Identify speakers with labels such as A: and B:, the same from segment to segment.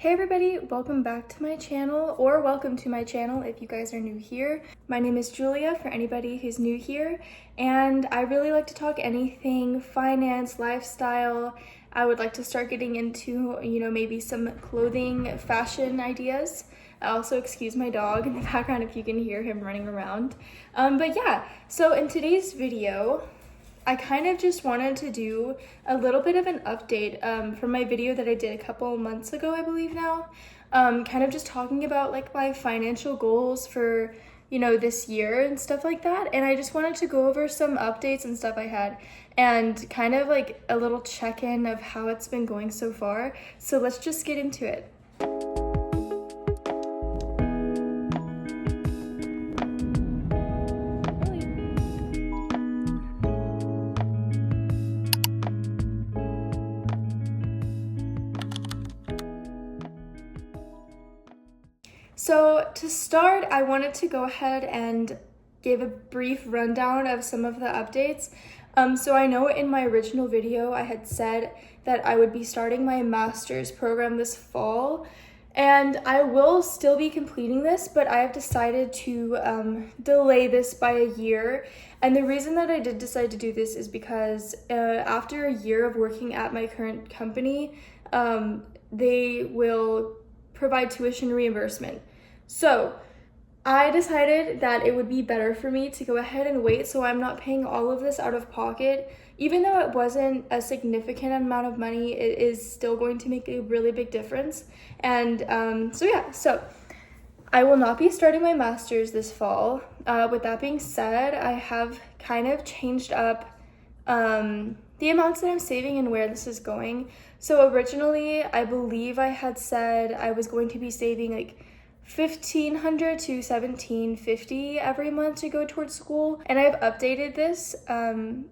A: Hey everybody, welcome back to my channel, or welcome to my channel if you guys are new here. My name is Julia for anybody who's new here, and I really like to talk anything finance, lifestyle. I would like to start getting into, maybe some clothing, fashion ideas. Also, excuse my dog in the background if you can hear him running around. But yeah, so in today's video, I kind of just wanted to do a little bit of an update from my video that I did a couple months ago, I believe now. Kind of just talking about like my financial goals for, this year and stuff like that. And I just wanted to go over some updates and stuff I had and kind of like a little check-in of how it's been going so far. So let's just get into it. So to start, I wanted to go ahead and give a brief rundown of some of the updates. So I know in my original video, I had said that I would be starting my master's program this fall, and I will still be completing this, but I have decided to delay this by a year. And the reason that I did decide to do this is because after a year of working at my current company, they will provide tuition reimbursement. So I decided that it would be better for me to go ahead and wait so I'm not paying all of this out of pocket. Even though it wasn't a significant amount of money, it is still going to make a really big difference. And so I will not be starting my master's this fall. With that being said, I have kind of changed up the amounts that I'm saving and where this is going. So originally, I believe I had said I was going to be saving like $1,500 to $1,750 every month to go towards school, and I've updated this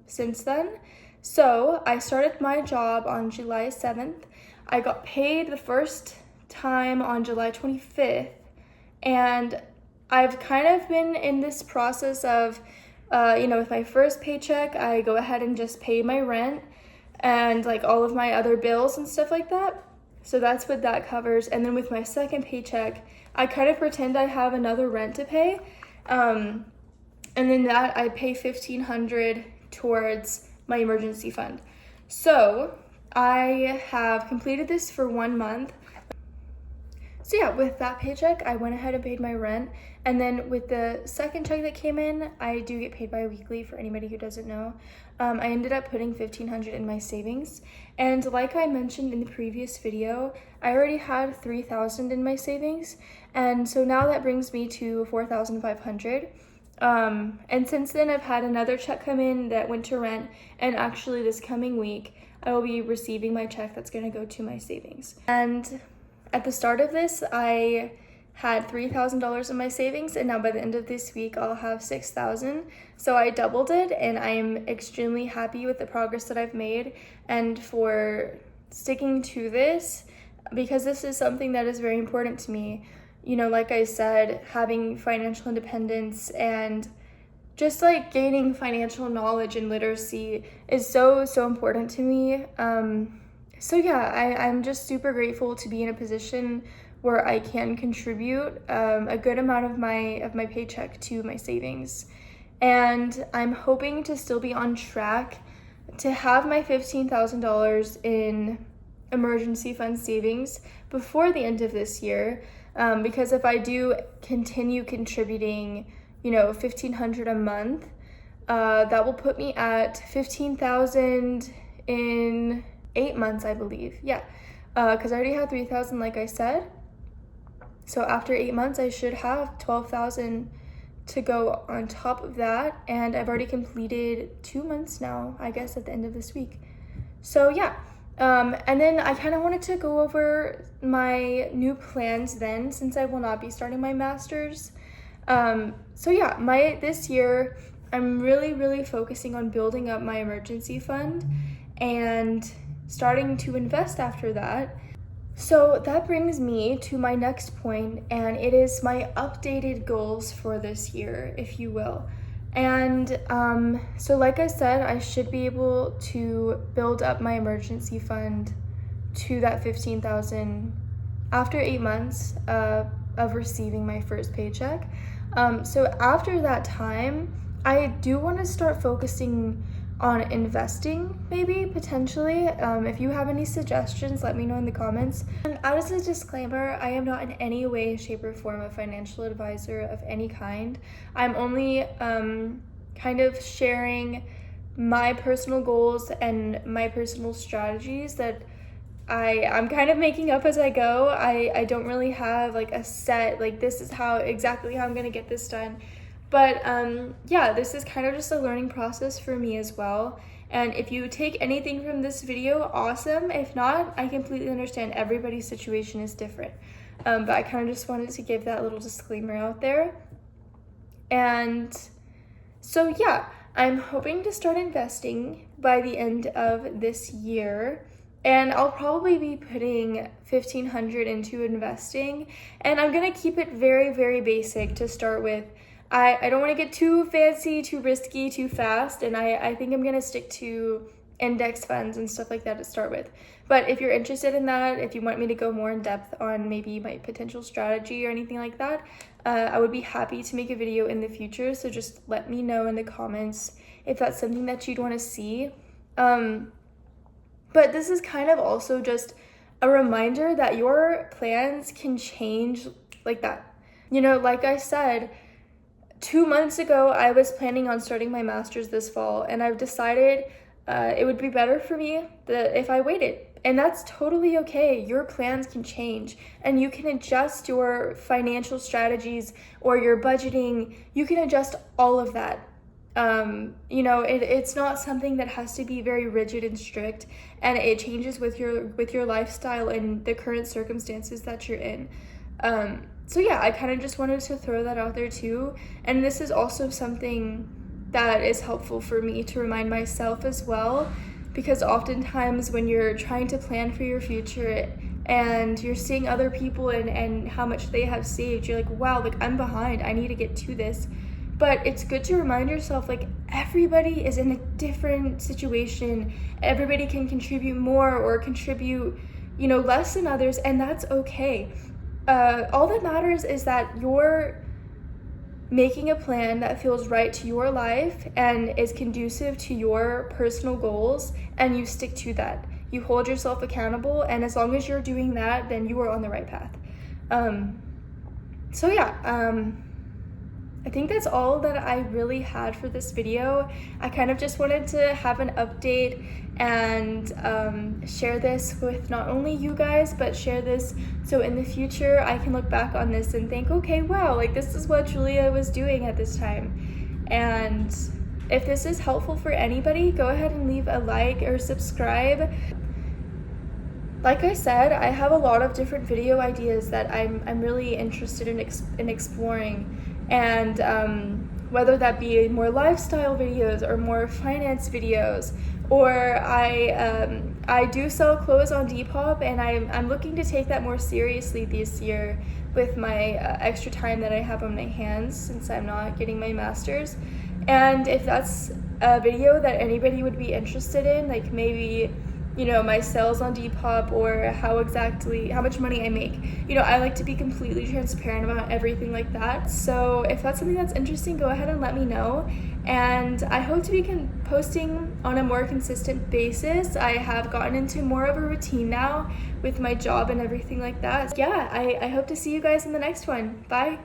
A: since then. So I started my job on July 7th. I got paid the first time on July 25th, and I've kind of been in this process of with my first paycheck, I go ahead and just pay my rent and like all of my other bills and stuff like that. So that's what that covers. And then with my second paycheck, I kind of pretend I have another rent to pay. And then that I pay $1,500 towards my emergency fund. So I have completed this for 1 month. So yeah, with that paycheck, I went ahead and paid my rent. And then with the second check that came in, I do get paid bi-weekly for anybody who doesn't know. I ended up putting $1,500 in my savings. And like I mentioned in the previous video, I already had $3,000 in my savings. And so now that brings me to $4,500. And since then, I've had another check come in that went to rent. And actually this coming week, I will be receiving my check that's gonna go to my savings. And at the start of this, I had $3,000 in my savings, and now by the end of this week, I'll have $6,000. So I doubled it, and I'm extremely happy with the progress that I've made and for sticking to this, because this is something that is very important to me. Like I said, having financial independence and just like gaining financial knowledge and literacy is so important to me. So yeah, I'm just super grateful to be in a position where I can contribute a good amount of my paycheck to my savings. And I'm hoping to still be on track to have my $15,000 in emergency fund savings before the end of this year. Because if I do continue contributing, $1,500 a month, that will put me at $15,000 in 8 months, I believe. Yeah, because I already had $3,000, like I said. So after 8 months, I should have $12,000 to go on top of that. And I've already completed 2 months now, I guess, at the end of this week. So yeah, and then I kind of wanted to go over my new plans then, since I will not be starting my master's. So yeah, this year, I'm really focusing on building up my emergency fund and starting to invest after that. So that brings me to my next point, and it is my updated goals for this year, if you will. And so like I said, I should be able to build up my emergency fund to that $15,000 after 8 months of receiving my first paycheck. So after that time, I do want to start focusing on investing, maybe, potentially. If you have any suggestions, let me know in the comments. And as a disclaimer, I am not in any way, shape, or form a financial advisor of any kind. I'm only kind of sharing my personal goals and my personal strategies that I'm kind of making up as I go. I don't really have like a set, like this is exactly how I'm gonna get this done. But yeah, this is kind of just a learning process for me as well. And if you take anything from this video, awesome. If not, I completely understand everybody's situation is different. But I kind of just wanted to give that little disclaimer out there. And so yeah, I'm hoping to start investing by the end of this year. And I'll probably be putting $1,500 into investing. And I'm gonna keep it very, very basic to start with. I don't want to get too fancy, too risky, too fast, and I think I'm going to stick to index funds and stuff like that to start with. But if you're interested in that, if you want me to go more in depth on maybe my potential strategy or anything like that, I would be happy to make a video in the future, so just let me know in the comments if that's something that you'd want to see. But this is kind of also just a reminder that your plans can change like that. You know, like I said, 2 months ago, I was planning on starting my master's this fall, and I've decided it would be better for me if I waited. And that's totally okay. Your plans can change, and you can adjust your financial strategies or your budgeting. You can adjust all of that. You know, it's not something that has to be very rigid and strict, and it changes with your lifestyle and the current circumstances that you're in. So yeah, I kind of just wanted to throw that out there too. And this is also something that is helpful for me to remind myself as well, because oftentimes when you're trying to plan for your future and you're seeing other people and how much they have saved, you're like, wow, like I'm behind, I need to get to this. But it's good to remind yourself, like, everybody is in a different situation. Everybody can contribute more or contribute, you know, less than others, and that's okay. All that matters is that you're making a plan that feels right to your life and is conducive to your personal goals, and you stick to that. You hold yourself accountable, and as long as you're doing that, then you are on the right path. So yeah, I think that's all that I really had for this video. I kind of just wanted to have an update and share this with not only you guys, but share this so in the future I can look back on this and think, okay, wow, like this is what Julia was doing at this time. And if this is helpful for anybody, go ahead and leave a like or subscribe. Like I said, I have a lot of different video ideas that I'm really interested in exploring. And whether that be more lifestyle videos or more finance videos, or I do sell clothes on Depop, and I'm looking to take that more seriously this year with my extra time that I have on my hands since I'm not getting my master's. And if that's a video that anybody would be interested in, like maybe, you know, my sales on Depop or how much money I make. You know, I like to be completely transparent about everything like that. So if that's something that's interesting, go ahead and let me know. And I hope to be posting on a more consistent basis. I have gotten into more of a routine now with my job and everything like that. Yeah, I hope to see you guys in the next one. Bye.